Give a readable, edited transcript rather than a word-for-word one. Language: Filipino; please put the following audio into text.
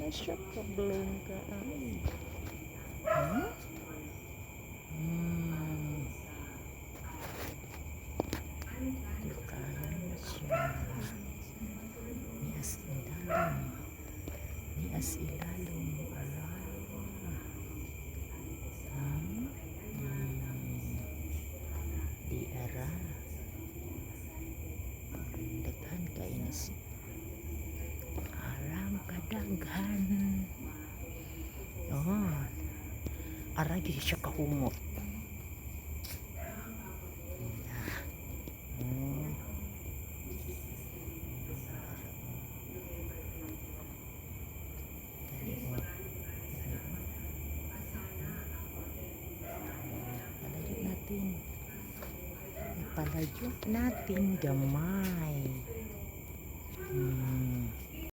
siya kablong ka ay. Hmm? Hmm. Kakain na siya. Nias ilalong. Nias ilalong. Ala. Hmm? Di ara. Daghan kayo na siya. Aram kadaghan. Oh. Aragi siya kahumot. Palayo natin gamay.